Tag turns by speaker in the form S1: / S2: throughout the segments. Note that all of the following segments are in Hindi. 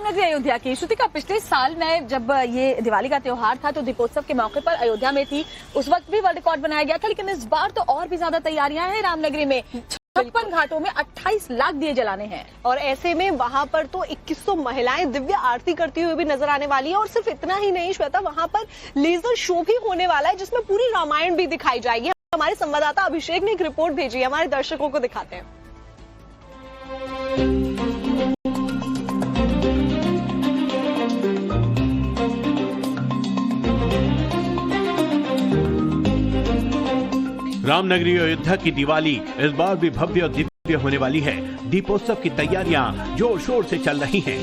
S1: नगरी अयोध्या की श्रुतिका, पिछले साल में जब ये दिवाली का त्योहार था तो दीपोत्सव के मौके पर अयोध्या में थी, उस वक्त भी वर्ल्ड रिकॉर्ड बनाया गया था, लेकिन इस बार तो और भी ज्यादा तैयारियां हैं। रामनगरी में 56 घाटों में 28 लाख दिए जलाने हैं
S2: और ऐसे में वहां पर तो 2100 महिलाएं दिव्य आरती करती हुई भी नजर आने वाली है। और सिर्फ इतना ही नहीं श्वेता, वहां पर लेजर शो भी होने वाला है जिसमें पूरी रामायण भी दिखाई जाएगी। हमारे संवाददाता अभिषेक ने एक रिपोर्ट भेजी है, हमारे दर्शकों को दिखाते हैं।
S3: रामनगरी अयोध्या की दिवाली इस बार भी भव्य और दिव्य होने वाली है। दीपोत्सव की तैयारियां जोर शोर से चल रही हैं।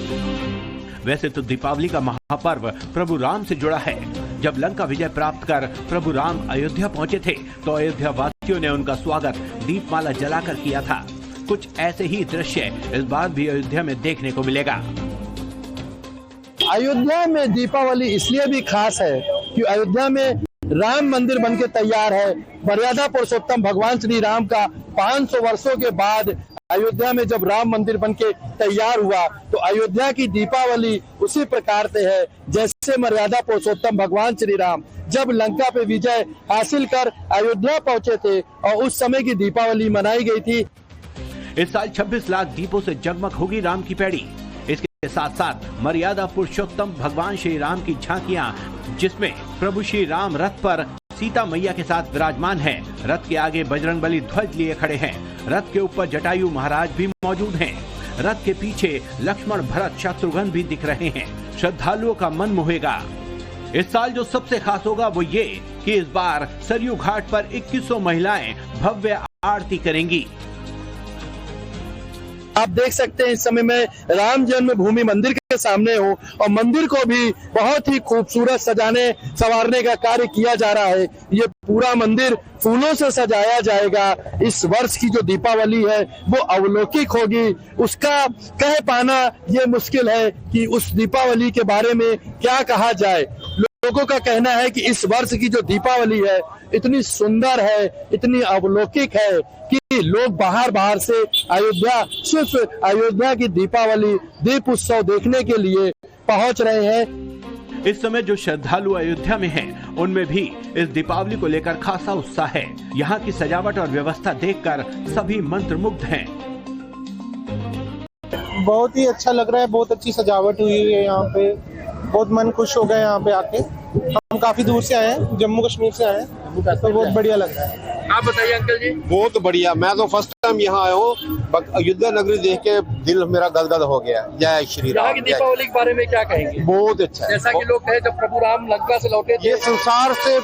S3: वैसे तो दीपावली का महापर्व प्रभु राम से जुड़ा है। जब लंका विजय प्राप्त कर प्रभु राम अयोध्या पहुंचे थे तो अयोध्या वासियों ने उनका स्वागत दीपमाला जलाकर किया था। कुछ ऐसे ही दृश्य इस बार भी अयोध्या में देखने को मिलेगा।
S4: अयोध्या में दीपावली इसलिए भी खास है कि अयोध्या में राम मंदिर बनके तैयार है। मर्यादा पुरुषोत्तम भगवान श्री राम का 500 वर्षों के बाद अयोध्या में जब राम मंदिर बनके तैयार हुआ तो अयोध्या की दीपावली उसी प्रकार से है जैसे मर्यादा पुरुषोत्तम भगवान श्री राम जब लंका पे विजय हासिल कर अयोध्या पहुंचे थे और उस समय की दीपावली मनाई गई थी।
S3: इस साल 26 लाख दीपों से जगमग होगी राम की पैड़ी। इसके साथ साथ मर्यादा पुरुषोत्तम भगवान श्री राम की झांकियां, जिसमें प्रभु श्री राम रथ पर सीता मैया के साथ विराजमान हैं। रथ के आगे बजरंगबली ध्वज लिए खड़े हैं। रथ के ऊपर जटायु महाराज भी मौजूद हैं। रथ के पीछे लक्ष्मण भरत शत्रुघ्न भी दिख रहे हैं। श्रद्धालुओं का मन मोहेगा। इस साल जो सबसे खास होगा वो ये कि इस बार सरयू घाट पर 2100 महिलाएं भव्य आरती करेंगी।
S4: आप देख सकते हैं इस समय में राम जन्मभूमि मंदिर के सामने हो और मंदिर को भी बहुत ही खूबसूरत सजाने संवारने का कार्य किया जा रहा है। ये पूरा मंदिर फूलों से सजाया जाएगा। इस वर्ष की जो दीपावली है वो अलौकिक होगी। उसका कह पाना ये मुश्किल है कि उस दीपावली के बारे में क्या कहा जाए। लोगों का कहना है कि इस वर्ष की जो दीपावली है इतनी सुंदर है, इतनी अलौकिक है कि लोग बाहर से अयोध्या, सिर्फ अयोध्या की दीपावली दीप उत्सव देखने के लिए पहुंच रहे हैं।
S3: इस समय जो श्रद्धालु अयोध्या में हैं, उनमें भी इस दीपावली को लेकर खासा उत्साह है। यहाँ की सजावट और व्यवस्था देखकर सभी मंत्रमुग्ध हैं।
S5: बहुत ही अच्छा लग रहा है, बहुत अच्छी सजावट हुई है यहाँ पे, बहुत मन खुश हो गया यहाँ पे आके। हम काफी दूर से आए हैं, जम्मू कश्मीर से आए हैं, तो बहुत बढ़िया लग रहा है।
S6: आप बताइए अंकल जी।
S7: बहुत बढ़िया, मैं तो फर्स्ट टाइम यहाँ आया हूँ। अयोध्या नगरी देख के दिल मेरा गदगद हो गया। जय श्री राम।
S6: यहाँ की दीपावली के बारे में क्या कहेंगे?
S7: बहुत अच्छा है।
S6: जैसा कि लोग कहे जब प्रभु राम लंका से लौटे थे,
S7: ये संसार से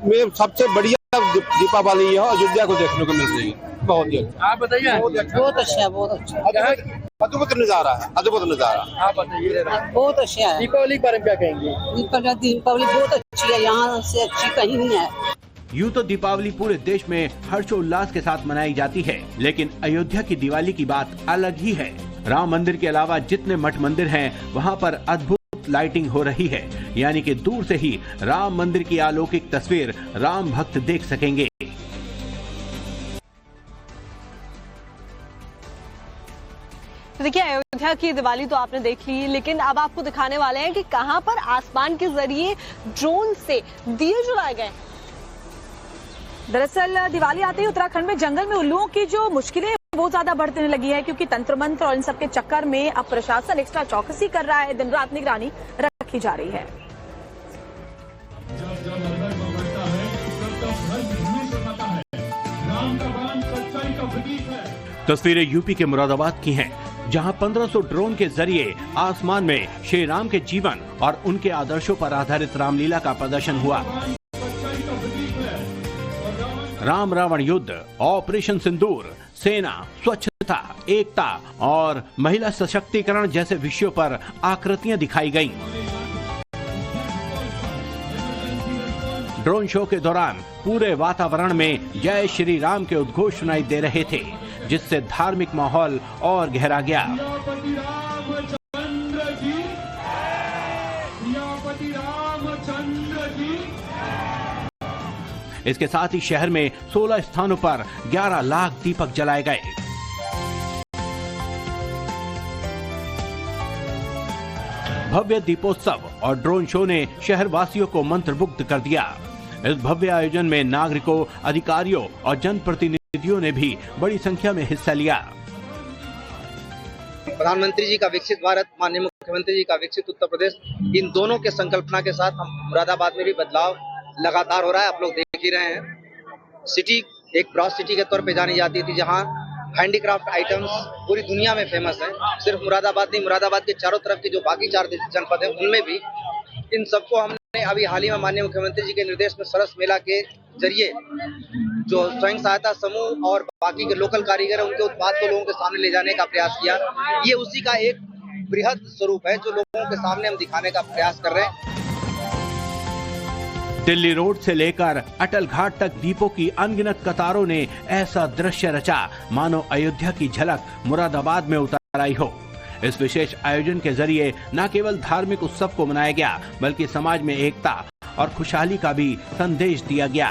S7: में सबसे बढ़िया दीपावली है, अयोध्या को देखने को मिल रही है। बहुत ही अच्छा।
S6: आप बताइए।
S8: बहुत अच्छा, बहुत अच्छा,
S7: अद्भुत नजारा है, अद्भुत नजारा।
S6: आप बताइए।
S8: बहुत अच्छा है।
S6: दीपावली के बारे में क्या कहेंगे?
S8: दीपावली बहुत अच्छी है, यहाँ से अच्छी कहीं नहीं है।
S3: यूं तो दीपावली पूरे देश में हर्षोल्लास के साथ मनाई जाती है, लेकिन अयोध्या की दिवाली की बात अलग ही है। राम मंदिर के अलावा जितने मठ मंदिर हैं, वहां पर अद्भुत लाइटिंग हो रही है, यानी कि दूर से ही राम मंदिर की अलौकिक तस्वीर राम भक्त देख सकेंगे।
S2: तो देखिए, अयोध्या की दिवाली तो आपने देख ली, लेकिन अब आपको दिखाने वाले हैं कि कहां पर आसमान के जरिए ड्रोन से दिए जलाए गए।
S1: दरअसल दिवाली आते ही उत्तराखंड में जंगल में उल्लुओं की जो मुश्किलें बहुत ज्यादा बढ़ने लगी है, क्योंकि तंत्र मंत्र और इन सब के चक्कर में अब प्रशासन एक्स्ट्रा चौकसी कर रहा है। दिन रात निगरानी रखी जा रही है।
S3: तस्वीरें यूपी के मुरादाबाद की हैं, जहां 1500 ड्रोन के जरिए आसमान में श्री राम के जीवन और उनके आदर्शों पर आधारित रामलीला का प्रदर्शन हुआ। राम रावण युद्ध, ऑपरेशन सिंदूर, सेना, स्वच्छता, एकता और महिला सशक्तिकरण जैसे विषयों पर आकृतियां दिखाई गईं। ड्रोन शो के दौरान पूरे वातावरण में जय श्री राम के उद्घोष सुनाई दे रहे थे, जिससे धार्मिक माहौल और गहरा गया। इसके साथ ही शहर में 16 स्थानों पर 11 लाख दीपक जलाए गए। भव्य दीपोत्सव और ड्रोन शो ने शहर वासियों को मंत्रमुग्ध कर दिया। इस भव्य आयोजन में नागरिकों, अधिकारियों और जनप्रतिनिधियों ने भी बड़ी संख्या में हिस्सा लिया।
S9: प्रधानमंत्री जी का विकसित भारत, माननीय मुख्यमंत्री जी का विकसित उत्तर प्रदेश, इन दोनों के संकल्पना के साथ हम मुरादाबाद में भी बदलाव लगातार हो रहा है। आप लोग देख ही रहे हैं। सिटी एक ब्रॉड सिटी के तौर पे जानी जाती थी, जहां हैंडीक्राफ्ट आइटम्स पूरी दुनिया में फेमस है। सिर्फ मुरादाबाद नहीं, मुरादाबाद के चारों तरफ के जो बाकी 4 जनपद हैं उनमें भी इन सबको हमने अभी हाल ही में माननीय मुख्यमंत्री जी के निर्देश में सरस मेला के जरिए जो स्वयं सहायता समूह और बाकी के लोकल कारीगर हैं उनके उत्पाद को लोगों के सामने ले जाने का प्रयास किया। ये उसी का एक बृहद स्वरूप है जो लोगों के सामने हम दिखाने का प्रयास कर रहे हैं।
S3: दिल्ली रोड से लेकर अटल घाट तक दीपों की अनगिनत कतारों ने ऐसा दृश्य रचा मानो अयोध्या की झलक मुरादाबाद में उतर आई हो। इस विशेष आयोजन के जरिए न केवल धार्मिक उत्सव को मनाया गया, बल्कि समाज में एकता और खुशहाली का भी संदेश दिया गया।